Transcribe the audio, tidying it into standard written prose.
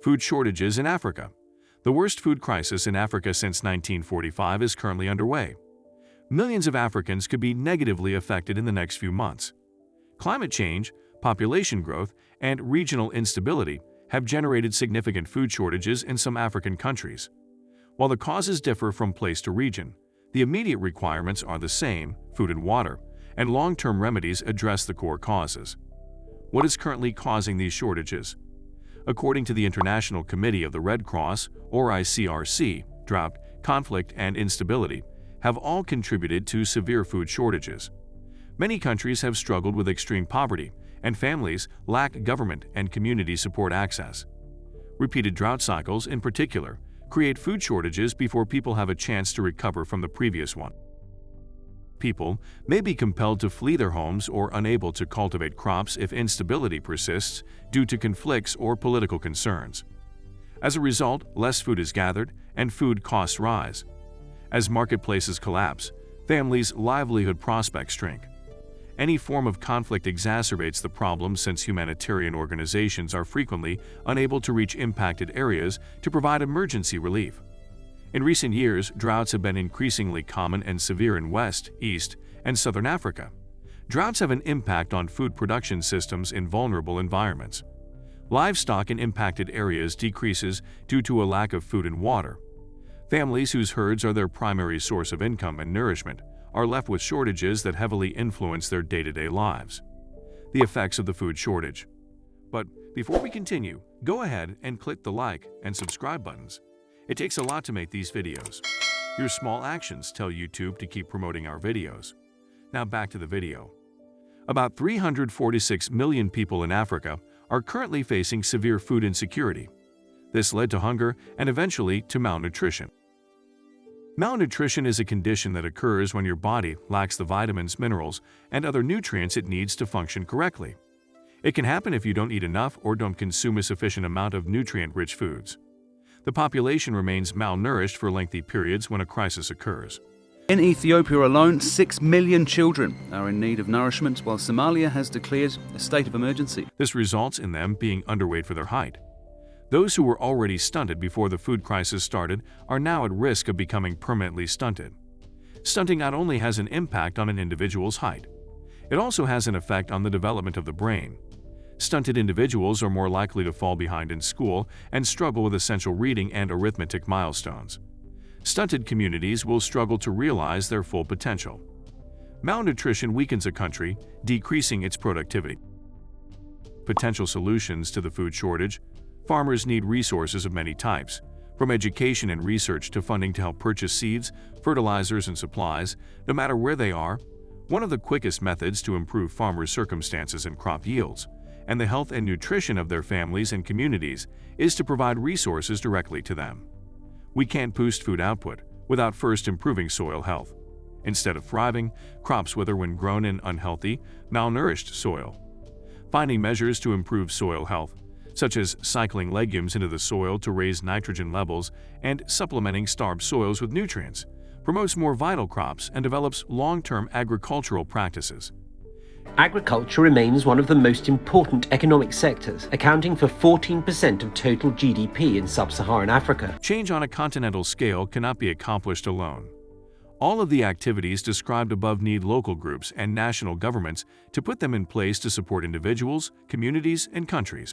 Food shortages in Africa. The worst food crisis in Africa since 1945 is currently underway. Millions of Africans could be negatively affected in the next few months. Climate change, population growth, and regional instability have generated significant food shortages in some African countries. While the causes differ from place to region, the immediate requirements are the same: food and water, and long-term remedies address the core causes. What is currently causing these shortages? According to the International Committee of the Red Cross, or ICRC, drought, conflict, and instability have all contributed to severe food shortages. Many countries have struggled with extreme poverty, and families lack government and community support access. Repeated drought cycles, in particular, create food shortages before people have a chance to recover from the previous one. People may be compelled to flee their homes or unable to cultivate crops if instability persists due to conflicts or political concerns. As a result, less food is gathered and food costs rise. As marketplaces collapse, families' livelihood prospects shrink. Any form of conflict exacerbates the problem since humanitarian organizations are frequently unable to reach impacted areas to provide emergency relief. In recent years, droughts have been increasingly common and severe in West, East, and Southern Africa. Droughts have an impact on food production systems in vulnerable environments. Livestock in impacted areas decreases due to a lack of food and water. Families whose herds are their primary source of income and nourishment are left with shortages that heavily influence their day-to-day lives. The effects of the food shortage. But before we continue, go ahead and click the like and subscribe buttons. It takes a lot to make these videos. Your small actions tell YouTube to keep promoting our videos. Now back to the video. About 346 million people in Africa are currently facing severe food insecurity. This led to hunger and eventually to malnutrition. Malnutrition is a condition that occurs when your body lacks the vitamins, minerals, and other nutrients it needs to function correctly. It can happen if you don't eat enough or don't consume a sufficient amount of nutrient-rich foods. The population remains malnourished for lengthy periods when a crisis occurs. In Ethiopia alone, 6 million children are in need of nourishment, while Somalia has declared a state of emergency. This results in them being underweight for their height. Those who were already stunted before the food crisis started are now at risk of becoming permanently stunted. Stunting not only has an impact on an individual's height, it also has an effect on the development of the brain. Stunted individuals are more likely to fall behind in school and struggle with essential reading and arithmetic milestones. Stunted communities will struggle to realize their full potential. Malnutrition weakens a country, decreasing its productivity. Potential solutions to the food shortage. Farmers need resources of many types, from education and research to funding to help purchase seeds, fertilizers, and supplies, no matter where they are. One of the quickest methods to improve farmers' circumstances and crop yields, and the health and nutrition of their families and communities, is to provide resources directly to them. We can't boost food output without first improving soil health. Instead of thriving, crops wither when grown in unhealthy, malnourished soil. Finding measures to improve soil health, such as cycling legumes into the soil to raise nitrogen levels and supplementing starved soils with nutrients, promotes more vital crops and develops long-term agricultural practices. Agriculture remains one of the most important economic sectors, accounting for 14% of total GDP in sub-Saharan Africa. Change on a continental scale cannot be accomplished alone. All of the activities described above need local groups and national governments to put them in place to support individuals, communities, and countries.